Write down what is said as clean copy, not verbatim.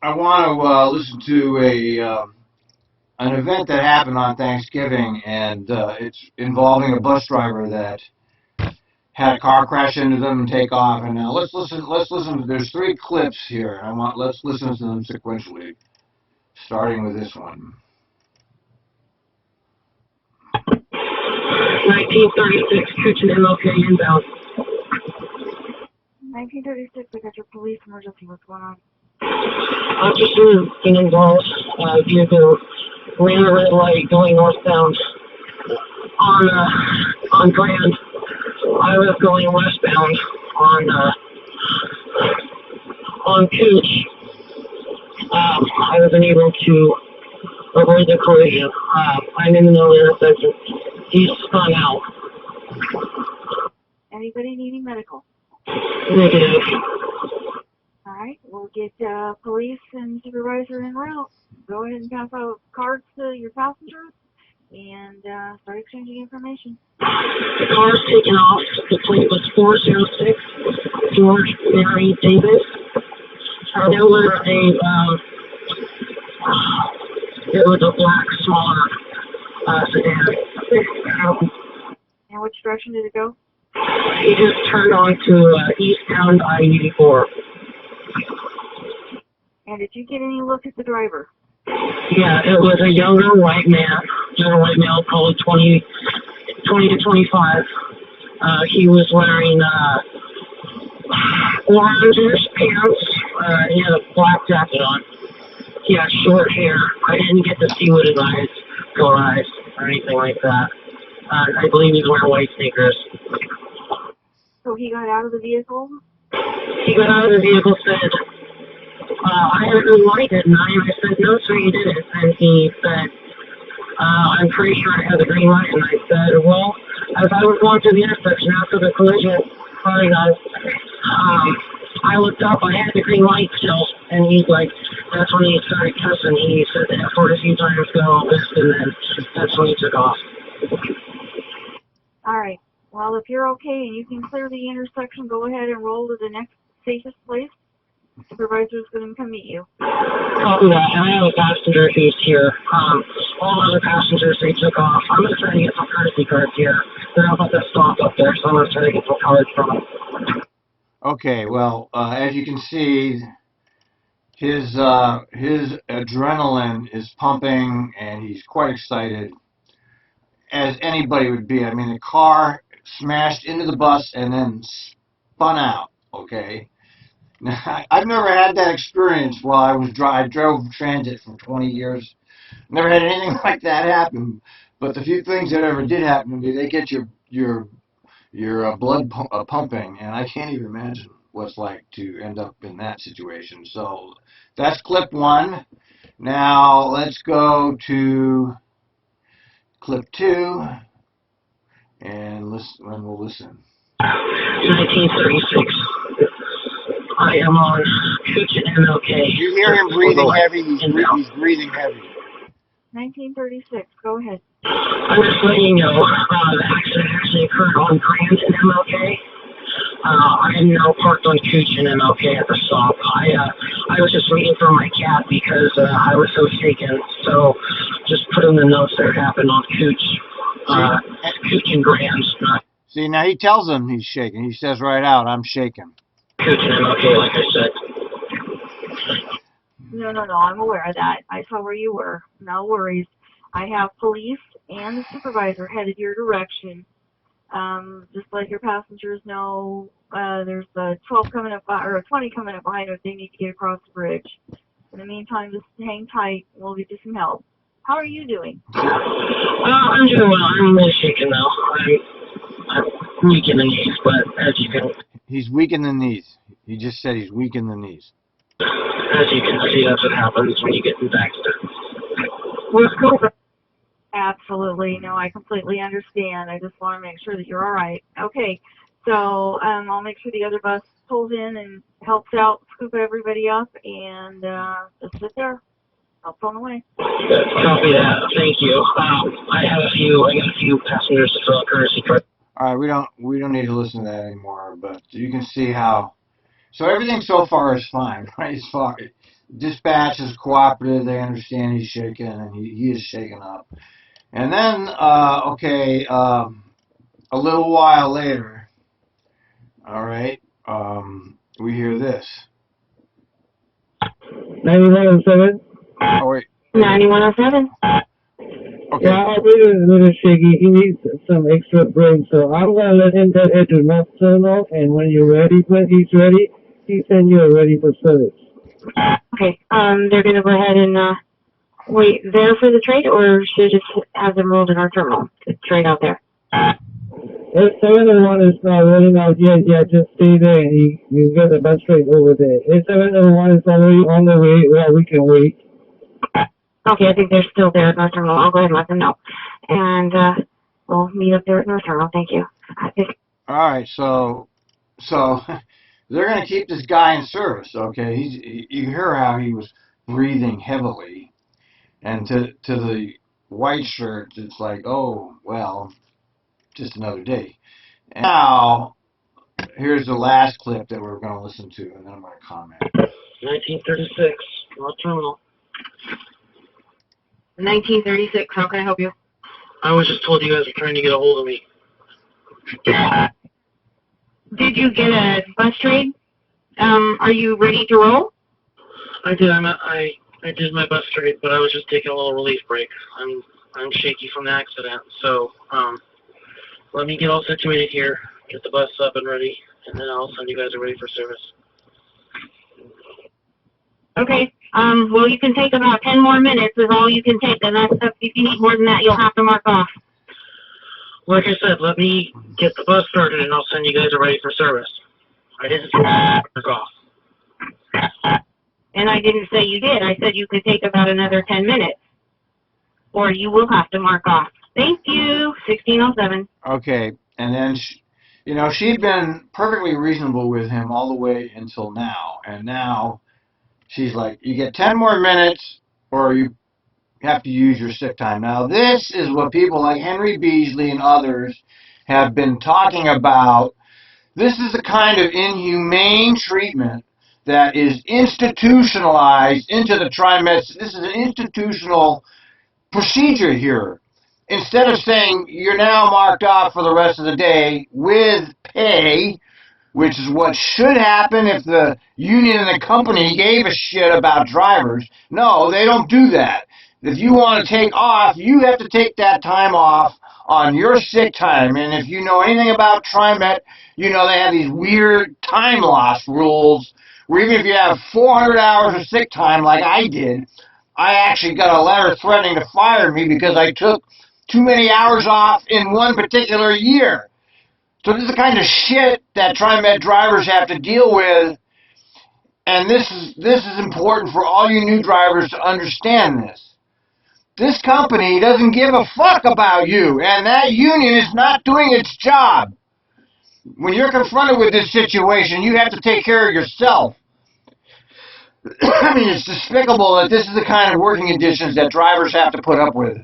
I want to listen to an event that happened on Thanksgiving, and it's involving a bus driver that had a car crash into them and take off. And now let's listen. Let's listen. There's three clips here. Let's listen to them sequentially, starting with this one. 1936, Kitchen MLK inbound. 1936, I got your police emergency. What's going on? Officer been involved. Vehicle ran a red light going northbound on Grand. I was going westbound on Cooch. I was unable to avoid the collision. I'm in the middle of the intersection. He's spun out. Anybody needing medical? Negative. All right, we'll get police and supervisor en route. Go ahead and pass out cards to your passengers and start exchanging information. The car's taken off. The plate was 406 George Mary Davis. It was a black, smaller sedan. And which direction did it go? He just turned onto eastbound I-84. And did you get any look at the driver? Yeah, it was a younger white male, probably 20 to 25. He was wearing orange pants. He had a black jacket on. He had short hair. I didn't get to see what his eyes or anything like that. I believe he's wearing white sneakers. So he got out of the vehicle? He got out of the vehicle, said, I had a green light, didn't I? And I said, no, sir, you didn't. And he said, I'm pretty sure I had the green light. And I said, well, as I was going through the intersection after the collision, sorry guys, I looked up, I had the green light still. And he's like, that's when he started cussing. He said the F word a few times, got all this, and then that's when he took off. All right. Well, if you're okay and you can clear the intersection, go ahead and roll to the next safest place. The supervisor is going to come meet you. Copy that. And I have a passenger who's here. All other passengers, they took off. I'm going to try to get some courtesy cards here. They're about to stop up there, so I'm going to try to get some cards from them. Okay. Well, as you can see, his adrenaline is pumping, and he's quite excited, as anybody would be. I mean, the car smashed into the bus and then spun out. Okay. Now, I've never had that experience while I drove transit for 20 years. Never had anything like that happen. But the few things that ever did happen to me, they get your blood pumping, and I can't even imagine what it's like to end up in that situation. So that's clip one. Now let's go to clip two, and we'll listen. 1936. I am on Kitchen MLK. You hear him breathing heavy. He's breathing heavy. 1936. Go ahead. I'm just letting you know, the accident actually occurred on Grand and MLK. I am now parked on Cooch and MLK at the stop. I was just waiting for my cab because I was so shaken. So just put in the notes that happened on Cooch. Cooch and Grand. See, now he tells him he's shaking. He says right out, I'm shaking. Cooch and MLK, like I said. No, I'm aware of that. I saw where you were. No worries. I have police and the supervisor headed your direction. Just like your passengers know, there's a 12 coming up, or a 20 coming up behind us. They need to get across the bridge. In the meantime, just hang tight. We'll get you some help. How are you doing? I'm doing well. I'm really shaken now. I'm weak in the knees, but as you can... He's weak in the knees. He just said he's weak in the knees. As you can see, that's what happens when you get in Baxter. Let's go. Absolutely. No, I completely understand. I just want to make sure that you're all right. Okay. So I'll make sure the other bus pulls in and helps out, scoop everybody up, and just sit there. Help on the way. Copy that. Thank you. I got a few passengers to fill a courtesy card. All right, we don't need to listen to that anymore. But you can see how So everything so far is fine, right? As far dispatch is cooperative, they understand he's shaken, and he is shaken up. And then, a little while later, all right, we hear this. 9107. Oh wait, 9107. okay. Yeah, I believe it's a little shaky. He needs some extra brain, so I'm gonna let him get into nocturnal, and when you're ready, when he's ready, he send you ready for service. Okay. They're gonna go ahead and wait there for the trade, or should I just have them rolled in our terminal to trade out there? If 701 is not running out yet, just stay there and you get the bus rate over there. If 701 is already on the way, well, we can wait. Okay, I think they're still there at North Terminal. I'll go ahead and let them know. And we'll meet up there at North Terminal. Thank you. All right, so they're gonna keep this guy in service. Okay, you hear how he was breathing heavily, and to the white shirt, it's like, oh well, just another day. And now here's the last clip that we're gonna listen to, and then I'm gonna comment. 1936, North Terminal. 1936. How can I help you? I was just told you guys were trying to get a hold of me. Did you get a bus trade? Are you ready to roll? I did. I did my bus trade, but I was just taking a little relief break. I'm shaky from the accident, so let me get all situated here, get the bus up and ready, and then I'll send you guys ready for service. Okay. Well, you can take about 10 more minutes is all you can take, and that's if you need more than that, you'll have to mark off. Like I said, let me get the bus started, and I'll send you guys ready for service. I didn't say mark off. And I didn't say you did. I said you could take about another 10 minutes, or you will have to mark off. Thank you. 1607. Okay, and then she'd been perfectly reasonable with him all the way until now, and now she's like, you get 10 more minutes, or you have to use your sick time. Now, this is what people like Henry Beasley and others have been talking about. This is the kind of inhumane treatment that is institutionalized into the Trimet. This is an institutional procedure here. Instead of saying you're now marked off for the rest of the day with pay, which is what should happen if the union and the company gave a shit about drivers. No, they don't do that. If you want to take off, you have to take that time off on your sick time. And if you know anything about Trimet, you know they have these weird time loss rules where even if you have 400 hours of sick time like I did, I actually got a letter threatening to fire me because I took too many hours off in one particular year. So this is the kind of shit that Trimet drivers have to deal with, and this is important for all you new drivers to understand this. This company doesn't give a fuck about you, and that union is not doing its job. When you're confronted with this situation, you have to take care of yourself. I mean, it's despicable that this is the kind of working conditions that drivers have to put up with.